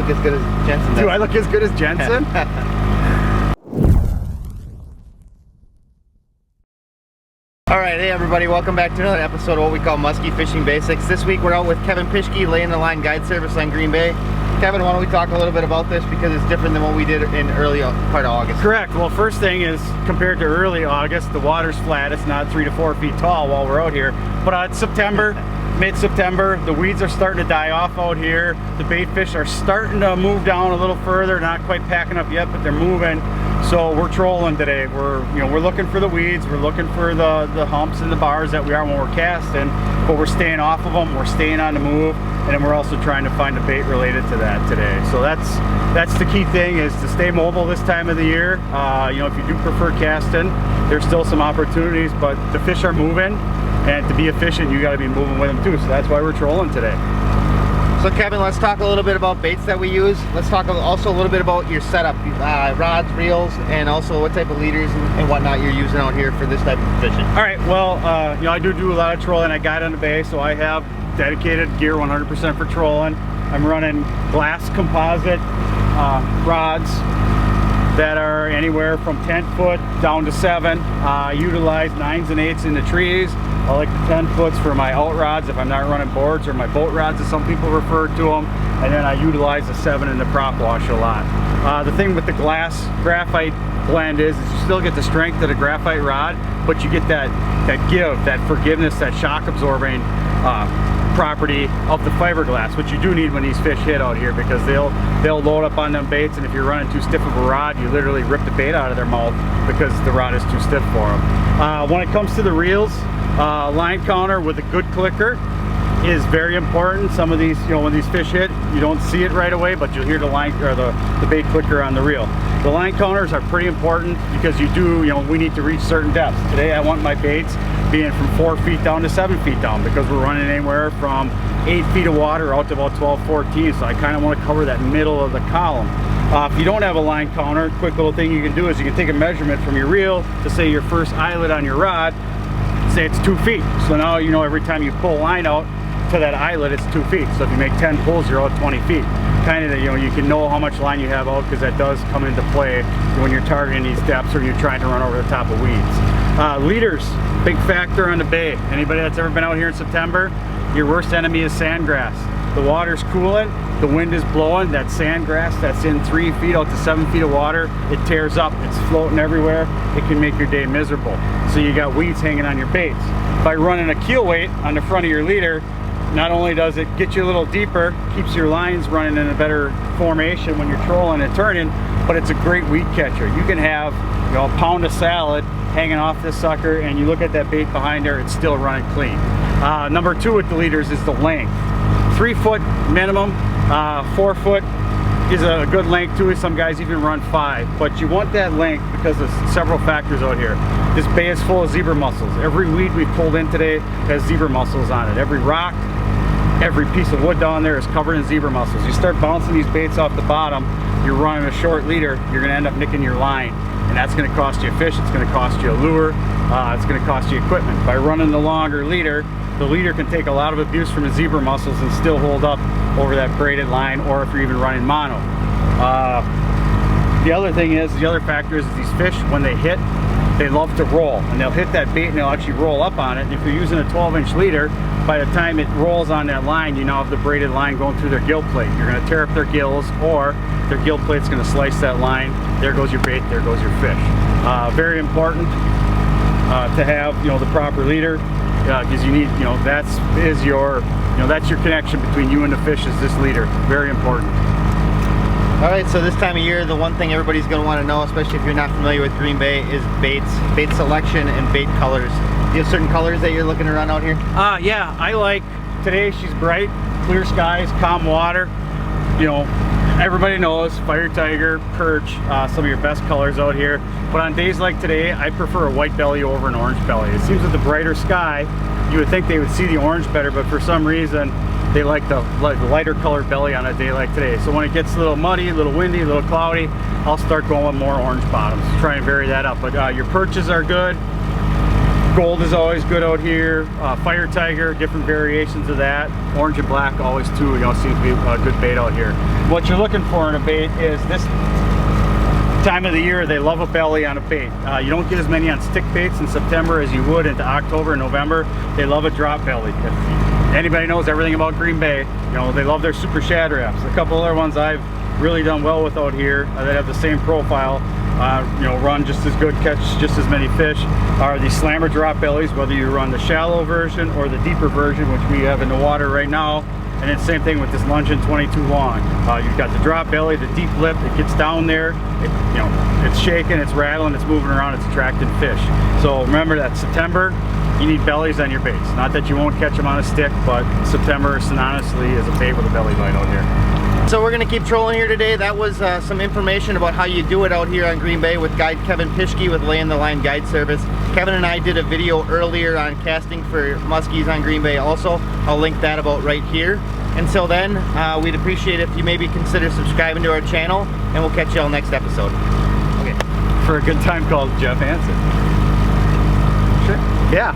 look as good as Jensen does. Do I look as good as Jensen? Alright, hey everybody, welcome back to another episode of what we call Musky Fishing Basics. This week we're out with Kevin Pischke, laying the line guide service on Green Bay. Kevin, why don't we talk a little bit about this because it's different than what we did in early part of August. Correct. Well, first thing is, compared to early August, the water's flat. It's not 3 to 4 feet tall while we're out here. But it's September, mid-September, the weeds are starting to die off out here. The bait fish are starting to move down a little further. Not quite packing up yet, but they're moving. So we're trolling today. We're looking for the weeds. We're looking for the humps and the bars that we are when we're casting, but we're staying off of them. We're staying on the move, and then we're also trying to find a bait related to that today. So that's the key thing, is to stay mobile this time of the year. If you do prefer casting, there's still some opportunities, but the fish are moving, and to be efficient, you got to be moving with them too. So that's why we're trolling today. So Kevin, let's talk a little bit about baits that we use. Let's talk also a little bit about your setup, rods, reels, and also what type of leaders and whatnot you're using out here for this type of fishing. All right, well, I do a lot of trolling. I guide on the bay, so I have dedicated gear 100% for trolling. I'm running glass composite rods that are anywhere from 10 foot down to 7. I utilize 9s and 8s in the trees. I like the 10 foots for my out rods if I'm not running boards, or my boat rods as some people refer to them. And then I utilize the 7 in the prop wash a lot. The thing with the glass graphite blend is you still get the strength of the graphite rod, but you get that give, that forgiveness, that shock absorbing property of the fiberglass, which you do need when these fish hit out here, because they'll load up on them baits, and if you're running too stiff of a rod, you literally rip the bait out of their mouth because the rod is too stiff for them. When it comes to the reels, line counter with a good clicker is very important. Some of these, when these fish hit, you don't see it right away, but you'll hear the line or the bait clicker on the reel. The line counters are pretty important because we need to reach certain depths. Today I want my baits being from 4 feet down to 7 feet down, because we're running anywhere from 8 feet of water out to about 12, 14. So I kind of want to cover that middle of the column. If you don't have a line counter, quick little thing you can do is you can take a measurement from your reel to say your first eyelet on your rod, say it's 2 feet. So now every time you pull line out to that eyelet, it's 2 feet. So if you make 10 pulls, you're out 20 feet. Kind of, you can know how much line you have out, because that does come into play when you're targeting these depths or you're trying to run over the top of weeds. Leaders, big factor on the bay. Anybody that's ever been out here in September, your worst enemy is sandgrass. The water's cooling, the wind is blowing, that sandgrass that's in 3 feet out to 7 feet of water, it tears up, it's floating everywhere, it can make your day miserable. So you got weeds hanging on your baits. By running a keel weight on the front of your leader, not only does it get you a little deeper, keeps your lines running in a better formation when you're trolling and turning, but it's a great weed catcher. You can have a pound of salad hanging off this sucker, and you look at that bait behind there, it's still running clean. Number 2 with the leaders is the length. 3 foot minimum, 4 foot is a good length too. Some guys even run 5, but you want that length because of several factors out here. This bay is full of zebra mussels. Every weed we pulled in today has zebra mussels on it. Every rock, every piece of wood down there is covered in zebra mussels. You start bouncing these baits off the bottom, you're running a short leader, you're going to end up nicking your line, and that's going to cost you a fish, it's going to cost you a lure, it's going to cost you equipment. By running the longer leader, the leader can take a lot of abuse from the zebra mussels and still hold up over that braided line, or if you're even running mono. The other thing is, the other factor is these fish, when they hit, they love to roll, and they'll hit that bait and they'll actually roll up on it. And if you're using a 12-inch leader, by the time it rolls on that line, you now have the braided line going through their gill plate. You're going to tear up their gills, or their gill plate's going to slice that line. There goes your bait, there goes your fish. Very important to have the proper leader, because you need that's your connection between you and the fish, is this leader. Very important. Alright, so this time of year, the one thing everybody's going to want to know, especially if you're not familiar with Green Bay, is baits, bait selection, and bait colors. Do you have certain colors that you're looking to run out here? Yeah, I like, today she's bright, clear skies, calm water. Everybody knows fire tiger, perch, some of your best colors out here. But on days like today, I prefer a white belly over an orange belly. It seems with the brighter sky, you would think they would see the orange better, but for some reason, they like the lighter colored belly on a day like today. So when it gets a little muddy, a little windy, a little cloudy, I'll start going with more orange bottoms. Try and vary that up. But your perches are good. Gold is always good out here. Fire Tiger, different variations of that. Orange and black always too, seems to be a good bait out here. What you're looking for in a bait is this time of the year, they love a belly on a bait. You don't get as many on stick baits in September as you would into October and November. They love a drop belly. If anybody knows everything about Green Bay, they love their super shad wraps. A couple other ones I've really done well with out here that have the same profile, run just as good, catch just as many fish, are the slammer drop bellies, whether you run the shallow version or the deeper version, which we have in the water right now. And it's the same thing with this Lungin 22 long. You've got the drop belly, the deep lip, it gets down there, it's shaking, it's rattling, it's moving around, it's attracting fish. So remember that September, you need bellies on your baits. Not that you won't catch them on a stick, but September synonymously is a bait with a belly bite out here. So we're gonna keep trolling here today. That was some information about how you do it out here on Green Bay with guide Kevin Pischke with Laying the Line Guide Service. Kevin and I did a video earlier on casting for muskies on Green Bay also. I'll link that about right here. Until then, we'd appreciate if you maybe consider subscribing to our channel, and we'll catch you all next episode. Okay. For a good time called Jeff Hansen. Sure. Yeah.